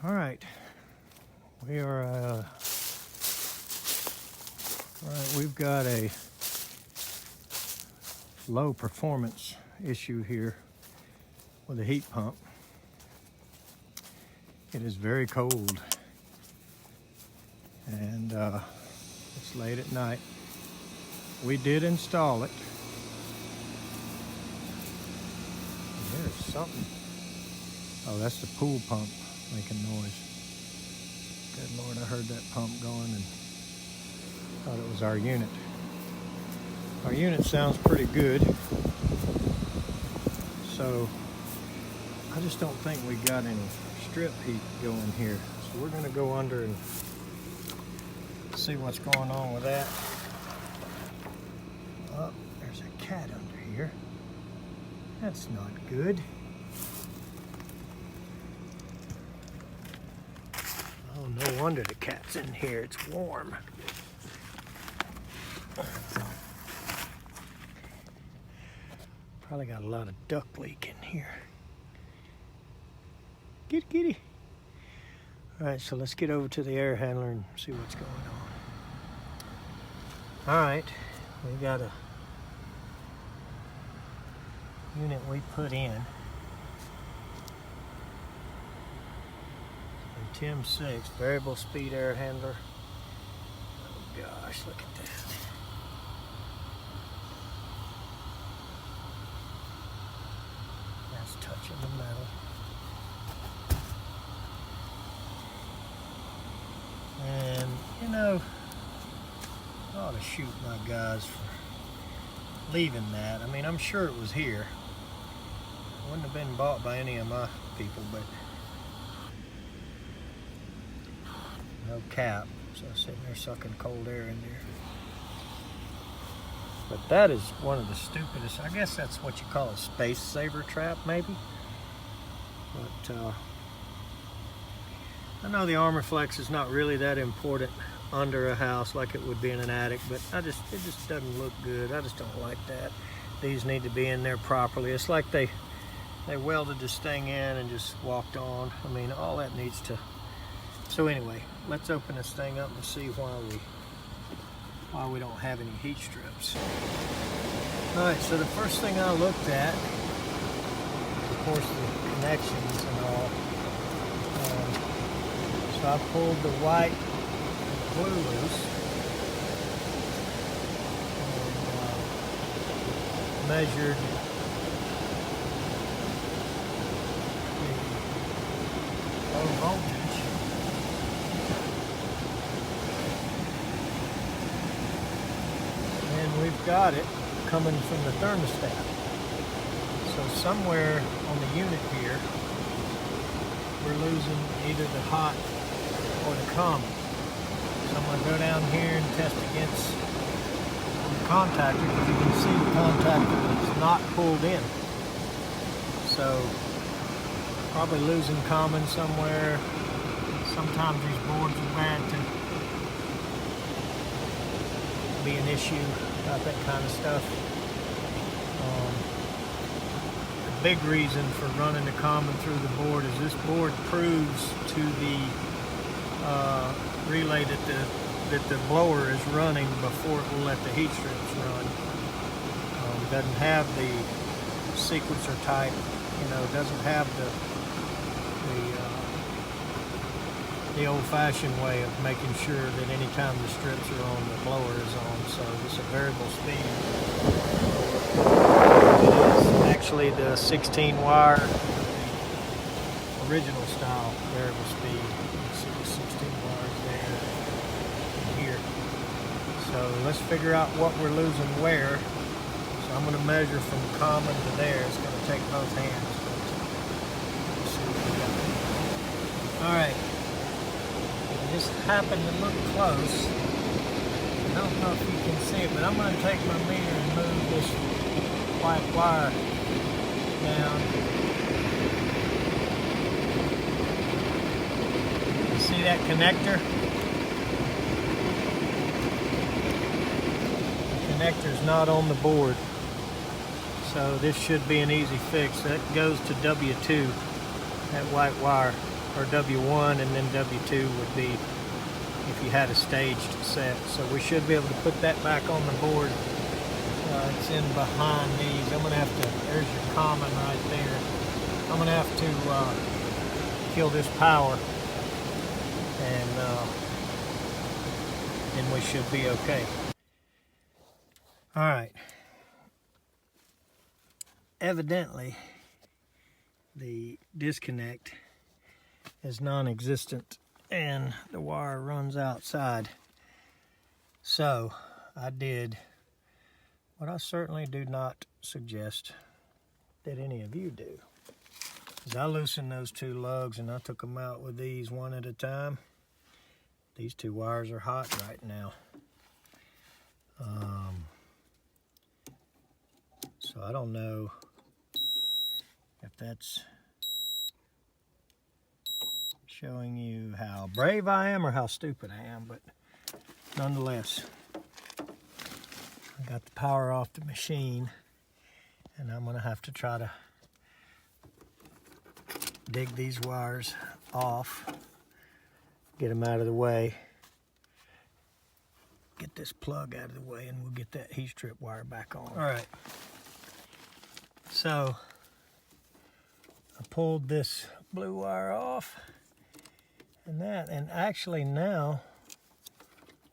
All right, we are. All right, we've got a low performance issue here with a heat pump. It is very cold, and it's late at night. We did install it. There's something. Oh, that's the pool pump making noise. Good Lord, I heard that pump going and thought it was our unit. Our unit sounds pretty good. So I just don't think we got any strip heat going here. So we're gonna go under and see what's going on with that. Oh, there's a cat under here. That's not good. Oh, no wonder the cat's in here. It's warm. Probably got a lot of duct leak in here. Kitty, kitty. All right, so let's get over to the air handler and see what's going on. All right, we got a unit we put in. TIM 6 variable speed air handler. Oh gosh, look at that. That's touching the metal. And you know, I ought to shoot my guys for leaving that. I mean, I'm sure it was here. It wouldn't have been bought by any of my people, but no cap, so sitting there sucking cold air in there. But that is one of the stupidest, I guess that's what you call a space saver trap, maybe. But I know the armor flex is not really that important under a house like it would be in an attic, but it just doesn't look good. I just don't like that. These need to be in there properly. It's like they welded this thing in and just walked on. I mean, all that needs to. So anyway, let's open this thing up and see why we don't have any heat strips. All right, so the first thing I looked at, of course, the connections and all. So I pulled the white glue loose and measured the low voltage. We've got it coming from the thermostat. So somewhere on the unit here, we're losing either the hot or the common. So I'm going to go down here and test against the contactor, because you can see the contactor is not pulled in. So probably losing common somewhere. Sometimes these boards are bad to be an issue about that kind of stuff. The big reason for running the common through the board is this board proves to the relay that the blower is running before it will let the heat strips run. It doesn't have the sequencer type, you know, it doesn't have the old-fashioned way of making sure that anytime the strips are on, the blower is on. So it's a variable speed. It is actually the 16 wire, the original style variable speed. You can see the 16 wires there and here. So let's figure out what we're losing where. So I'm going to measure from common to there. It's going to take both hands. Let's see what we got. All right. Just happened to look close. I don't know if you can see it, but I'm going to take my meter and move this white wire down. You see that connector? The connector's not on the board. So this should be an easy fix. That goes to W2, that white wire. or W1, and then W2 would be if you had a staged set. So we should be able to put that back on the board. It's in behind these. I'm gonna have to, there's your common right there. I'm gonna have to kill this power, and then we should be okay. All right. Evidently, the disconnect is non-existent and the wire runs outside. So I did what I certainly do not suggest that any of you do. Is I loosened those two lugs and I took them out with these one at a time. These two wires are hot right now. So I don't know if that's showing you how brave I am or how stupid I am, but nonetheless, I got the power off the machine, and I'm gonna have to try to dig these wires off, get them out of the way, get this plug out of the way, and we'll get that heat strip wire back on. All right, so I pulled this blue wire off and actually now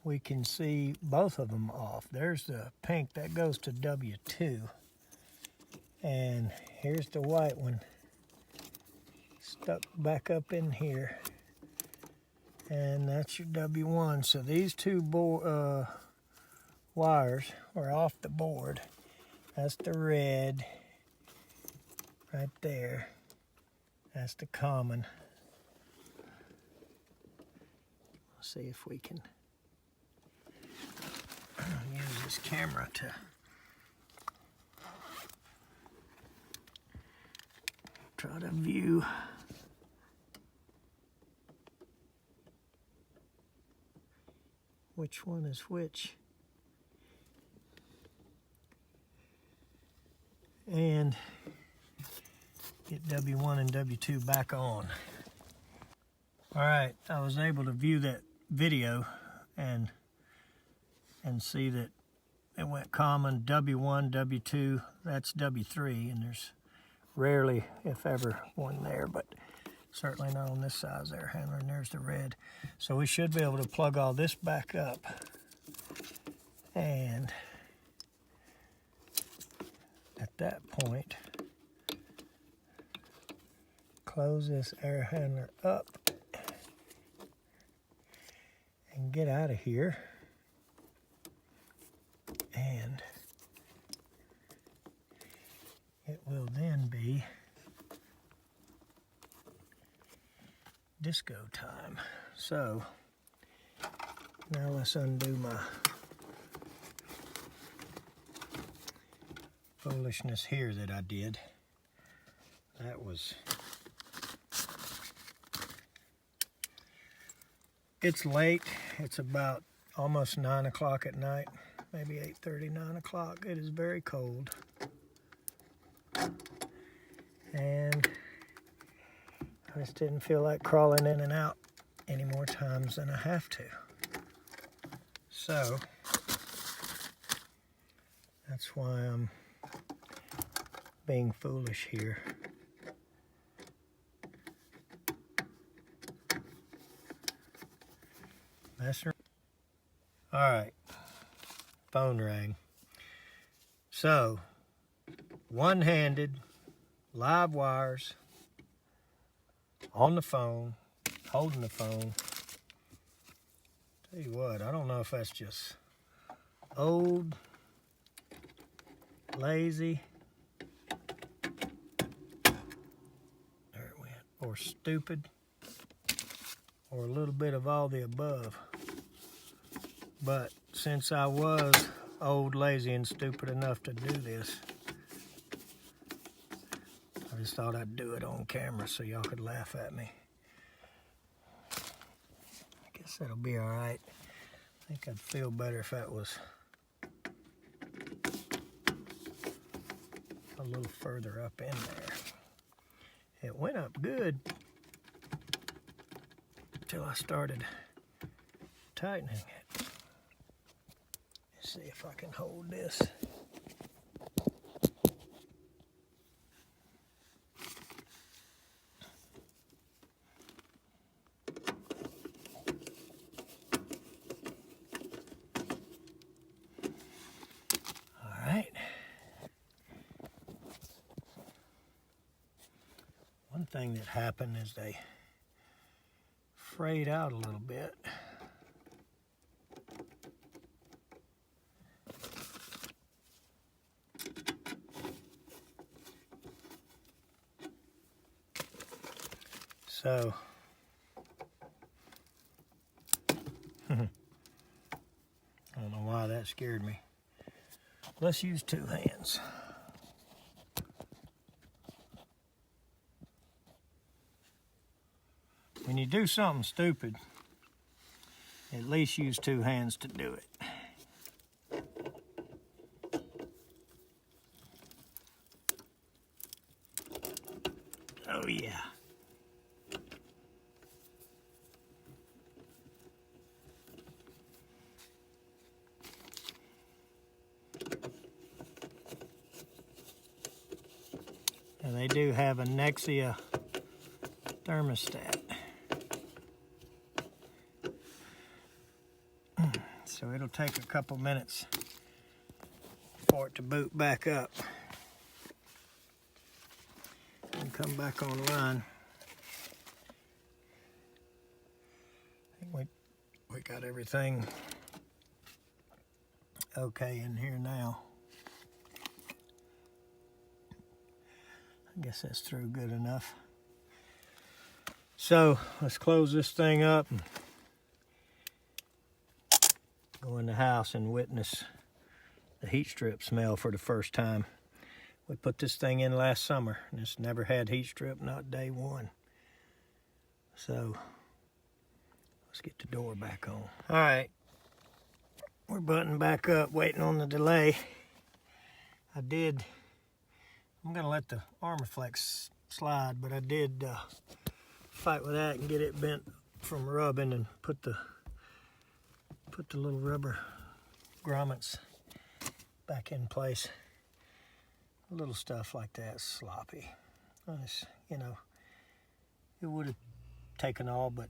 we can see both of them off. There's the pink that goes to W2, and here's the white one stuck back up in here, and that's your W1. So these two wires are off the board. That's the red right there. That's the common. Let's see if we can use this camera to try to view which one is which. And get W1 and W2 back on. All right, I was able to view that video and see that it went common, W1, W2, that's W3, and there's rarely, if ever, one there, but certainly not on this size air handler, and there's the red. So we should be able to plug all this back up and at that point close this air handler up and get out of here, and it will then be disco time. So now let's undo my foolishness here that I did. That was, it's late. It's about almost 9 o'clock at night, maybe 8:30, 9 o'clock. It is very cold. And I just didn't feel like crawling in and out any more times than I have to. So that's why I'm being foolish here. All right, phone rang. So, one-handed, live wires, on the phone, holding the phone. Tell you what, I don't know if that's just old, lazy, there it went, or stupid, or a little bit of all the above. But since I was old, lazy, and stupid enough to do this, I just thought I'd do it on camera so y'all could laugh at me. I guess that'll be all right. I think I'd feel better if that was a little further up in there. It went up good. I started tightening it. Let's see if I can hold this. All right. One thing that happened is they frayed out a little bit. So, I don't know why that scared me. Let's use two hands. When you do something stupid, at least use two hands to do it. Oh yeah. And they do have a Nexia thermostat. So it'll take a couple minutes for it to boot back up and come back online. I think we got everything okay in here now. I guess that's through good enough. So let's close this thing up and go in the house and witness the heat strip smell for the first time. We put this thing in last summer and it's never had heat strip, not day one. So let's get the door back on. All right, we're buttoning back up, waiting on the delay. I'm gonna let the Armorflex slide, but I did fight with that and get it bent from rubbing and put the little rubber grommets back in place. Little stuff like that, sloppy. Nice, you know, it would have taken all but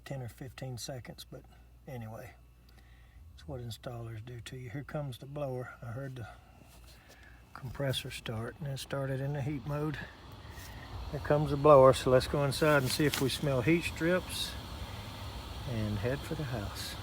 10 or 15 seconds, but anyway, it's what installers do to you. Here comes the blower. I heard the compressor start, and it started in the heat mode. Here comes the blower, so let's go inside and see if we smell heat strips and head for the house.